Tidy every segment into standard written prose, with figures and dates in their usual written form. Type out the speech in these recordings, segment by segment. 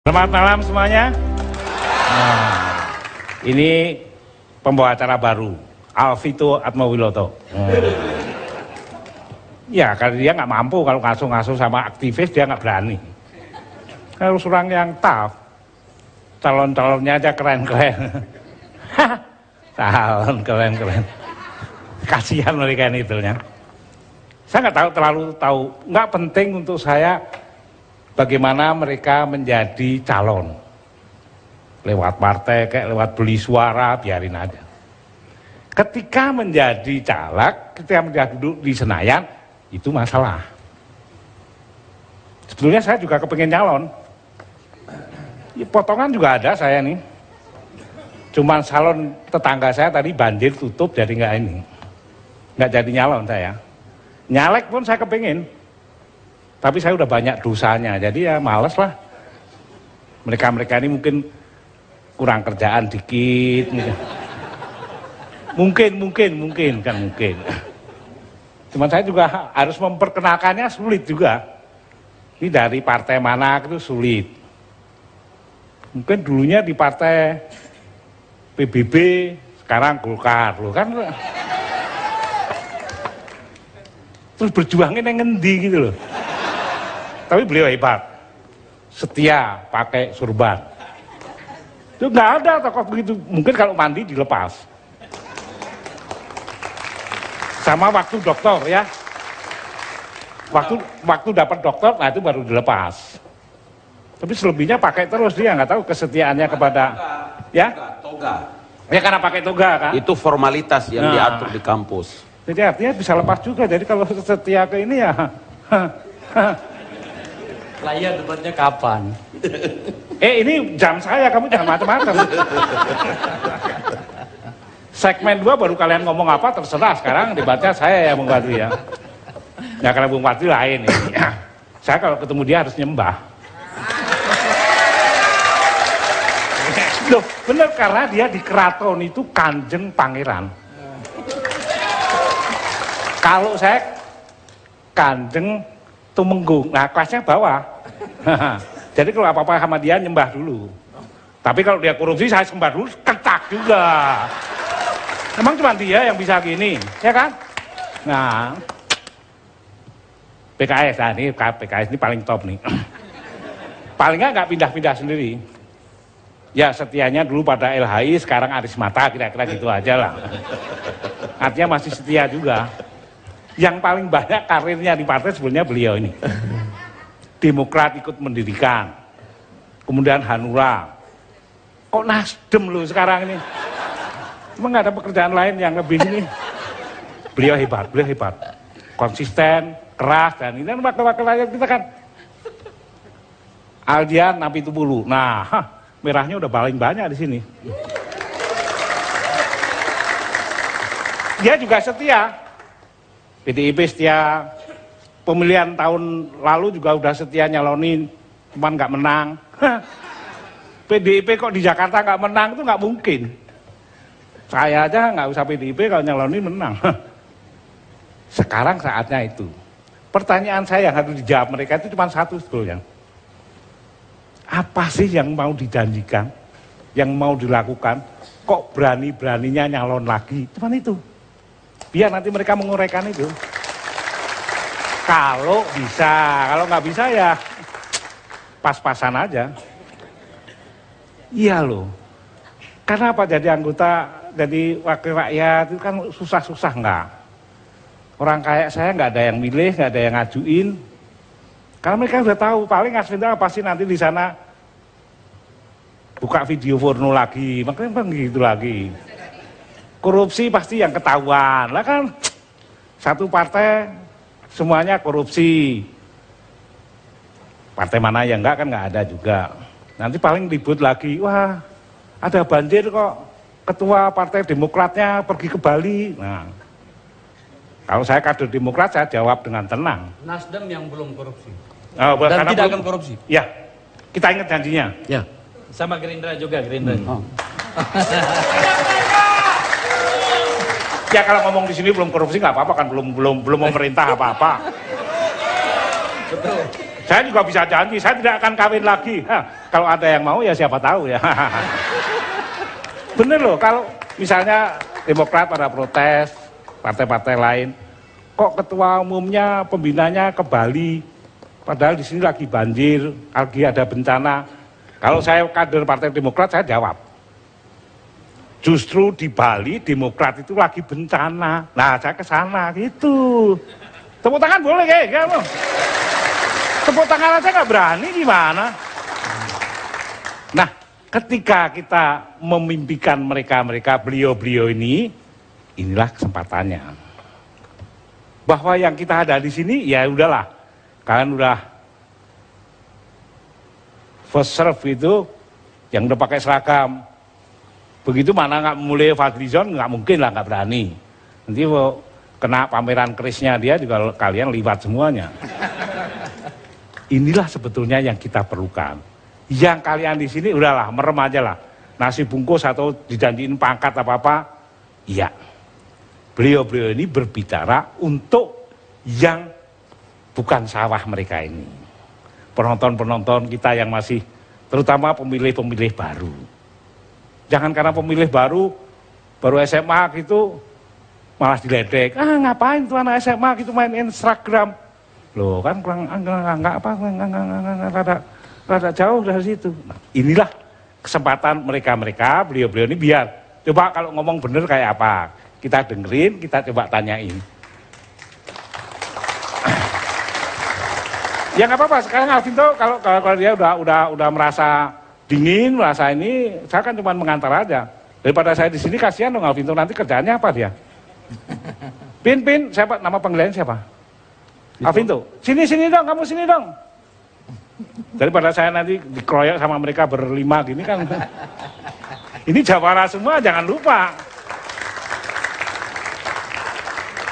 Selamat malam semuanya. Nah, ini pembawa acara baru, Alvito Atmawiloto. Ya, kalau dia nggak mampu, kalau ngasuh-ngasuh sama aktivis dia nggak berani. Harus orang yang tough. Calon-calonnya aja keren-keren. Calon keren-keren. Kasihan mereka itu ya. Saya nggak terlalu tahu, nggak penting untuk saya. Bagaimana mereka menjadi calon lewat partai, kayak lewat beli suara, biarin aja. Ketika menjadi caleg, ketika menjadi duduk di Senayan, itu masalah. Sebetulnya saya juga kepengen calon. Ya, potongan juga ada saya nih. Cuman salon tetangga saya tadi banjir tutup, jadi nggak jadi nyalon saya. Nyalek pun saya kepengen. Tapi saya udah banyak dosanya, jadi ya males lah. Mereka ini mungkin kurang kerjaan dikit. Mungkin. Cuman saya juga harus memperkenalkannya sulit juga. Ini dari partai mana itu sulit. Mungkin dulunya di partai PBB, sekarang Golkar loh kan. Terus berjuangin yang ngendi gitu loh. Tapi beliau hebat, setia pakai surban. Itu nggak ada tokoh begitu. Mungkin kalau mandi dilepas. Sama waktu dokter ya. Waktu dapat dokter, nah itu baru dilepas. Tapi selebihnya pakai terus, dia nggak tahu kesetiaannya kepada toga. Ya karena pakai toga kan. Itu formalitas yang diatur di kampus. Jadi artinya bisa lepas juga. Jadi kalau setia ke ini ya. Layar debatnya kapan? Ini jam saya, kamu jangan macam-macam. Segmen 2 baru kalian ngomong apa terserah, sekarang debatnya saya yang membantu ya. Ya karena Bung Fadli lain ini ya. Saya kalau ketemu dia harus nyembah. Loh, bener karena dia di keraton itu Kanjeng Pangeran. Kalau saya Kanjeng Tumenggung, nah kelasnya bawah. Jadi kalau apa-apa sama dia nyembah dulu. Tapi kalau dia korupsi saya sembah dulu, ketak juga. Emang cuma dia yang bisa gini, ya kan? Nah, PKS, nah ini PKS ini paling top nih. Paling nggak pindah-pindah sendiri. Ya setianya dulu pada LHI, sekarang Aris Mata, kira-kira gitu aja lah. Artinya masih setia juga. Yang paling banyak karirnya di partai sebenarnya beliau ini. Demokrat ikut mendirikan. Kemudian Hanura. Kok Nasdem loh sekarang ini? Emang nggak ada pekerjaan lain yang lebih ini? Beliau hebat. Konsisten, keras, dan ini kan wakil-wakil rakyat kita kan. Aldian Napitupulu. Nah, merahnya udah paling banyak di sini. Dia juga setia. PDIP setia, pemilihan tahun lalu juga udah setia nyalonin, cuman nggak menang. PDIP kok di Jakarta nggak menang itu nggak mungkin. Saya aja nggak usah PDIP kalau nyalonin menang. Sekarang saatnya itu. Pertanyaan saya yang harus dijawab mereka itu cuma satu sebetulnya. Apa sih yang mau dijanjikan, yang mau dilakukan? Kok berani-beraninya nyalon lagi? Cuman itu. Biar nanti mereka menguraikan itu. Kalau bisa, kalau nggak bisa ya pas-pasan aja. Iya loh. Karena apa jadi anggota, jadi wakil rakyat itu kan susah-susah nggak. Orang kayak saya nggak ada yang milih, nggak ada yang ngajuin. Karena mereka udah tahu paling Asvinda pasti nanti di sana buka video porno lagi, makanya begitu lagi. Korupsi pasti yang ketahuan, lah kan satu partai semuanya korupsi. Partai mana yang enggak kan nggak ada juga. Nanti paling ribut lagi, wah ada banjir kok ketua partai Demokratnya pergi ke Bali. Nah, kalau saya kader Demokrat saya jawab dengan tenang. Nasdem yang belum korupsi. Oh, dan tidak akan korupsi. Ya, kita ingat janjinya. Ya. Sama Gerindra juga, Gerindra. Ya kalau ngomong di sini belum korupsi nggak apa-apa kan, belum memerintah apa-apa. Betul. Saya juga bisa janji, saya tidak akan kawin lagi. kalau ada yang mau ya siapa tahu ya. Bener loh, kalau misalnya Demokrat pada protes, partai-partai lain, kok ketua umumnya, pembinanya ke Bali, padahal di sini lagi banjir, lagi ada bencana. Kalau saya kader Partai Demokrat, saya jawab, justru di Bali Demokrat itu lagi bencana. Nah, saya ke sana gitu. Tepuk tangan boleh kayak kamu. Tepuk tangan aja nggak berani gimana? Nah, ketika kita memimpikan mereka beliau-beliau ini, inilah kesempatannya. Bahwa yang kita ada di sini, ya udahlah, kalian udah first serve itu, yang udah pakai seragam. Begitu mana nggak mulai Fadlizon, nggak mungkin lah, nggak berani. Nanti kena pameran kerisnya dia juga kalian liwat semuanya. Inilah sebetulnya yang kita perlukan. Yang kalian di sini udahlah merem aja lah. Nasi bungkus atau dijanjiin pangkat apa-apa, iya. Beliau-beliau ini berbicara untuk yang bukan sawah mereka ini. Penonton-penonton kita yang masih, terutama pemilih-pemilih baru. Jangan karena pemilih baru SMA gitu, malah diledek. Ah ngapain tuh anak SMA gitu main Instagram. Loh kan kurang rada jauh dari situ. Nah, inilah kesempatan mereka beliau-beliau ini biar coba kalau ngomong bener kayak apa. Kita dengerin, kita coba tanyain. Ya nggak apa-apa. Sekarang Alvinto kalau dia udah merasa dingin, merasa ini, saya kan cuma mengantar aja. Daripada saya di sini kasihan dong Alvinto, nanti kerjaannya apa dia? Pin, siapa nama panggilannya siapa? Alvinto, sini dong, kamu sini dong. Daripada saya nanti dikeroyok sama mereka berlima gini kan. Ini jawara semua, jangan lupa.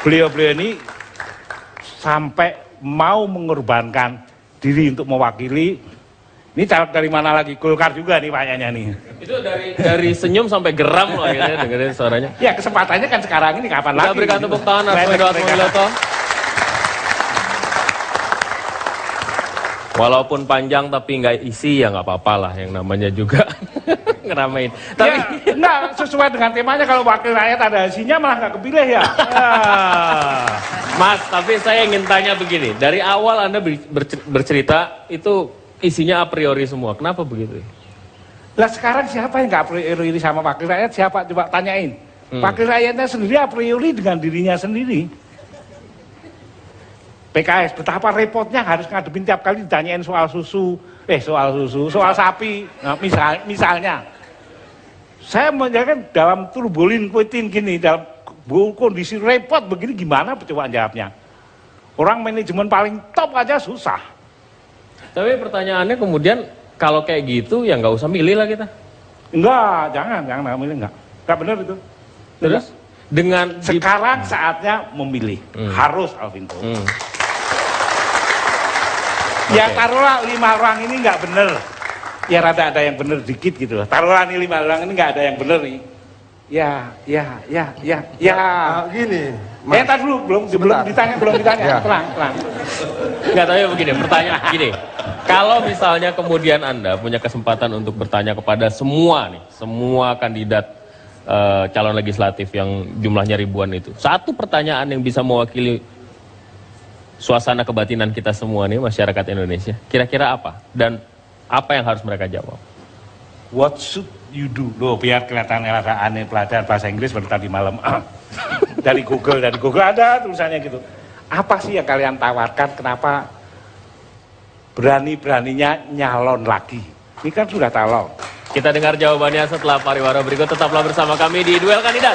Beliau-beliau ini sampai mau mengorbankan diri untuk mewakili. Ini caleg dari mana lagi? Golkar juga nih kayaknya nih. Itu dari senyum sampai geram loh akhirnya dengerin suaranya. Ya kesempatannya kan sekarang ini kapan lagi? Kita berikan tepuk tangan Arswendo Atmowiloto. Walaupun panjang tapi nggak isi ya nggak apa-apa lah, yang namanya juga ngeramein. Tapi ya, enggak sesuai dengan temanya, kalau wakil rakyat ada isinya malah nggak kepilih ya. Mas, tapi saya ingin tanya begini, dari awal Anda bercerita itu isinya a priori semua, kenapa begitu? Lah sekarang siapa yang nggak a priori sama wakil rakyat? Siapa? Coba tanyain. Wakil rakyatnya sendiri a priori dengan dirinya sendiri. PKS, betapa repotnya harus ngadepin tiap kali ditanyain soal sapi. Nah, misalnya, saya menjaga dalam turbulin kuitin gini, dalam kondisi repot begini gimana coba jawabnya? Orang manajemen paling top aja susah. Tapi pertanyaannya kemudian, kalau kayak gitu ya nggak usah milih lah kita. Enggak, jangan milih enggak benar itu. Terus? Dengan sekarang saatnya memilih, harus Alvinto. Ya taruhlah 5 orang ini nggak bener, ya rada ada yang bener dikit gitu. Taruhlah nih 5 orang ini nggak ada yang bener nih. Ya. Gini. Tadi dulu belum ditanya, Ya. terang. Nggak tahu ya begini, pertanyaan gini. Kalau misalnya kemudian Anda punya kesempatan untuk bertanya kepada semua kandidat calon legislatif yang jumlahnya ribuan itu, satu pertanyaan yang bisa mewakili suasana kebatinan kita semua nih, masyarakat Indonesia, kira-kira apa? Dan apa yang harus mereka jawab? What should you do? Loh, biar kelihatan rada aneh pelajaran bahasa Inggris baru tadi malam. Dari Google ada tulisannya gitu. Apa sih yang kalian tawarkan, kenapa berani-beraninya nyalon lagi? Ini kan sudah calon. Kita dengar jawabannya setelah pariwara berikut. Tetaplah bersama kami di Duel Kandidat.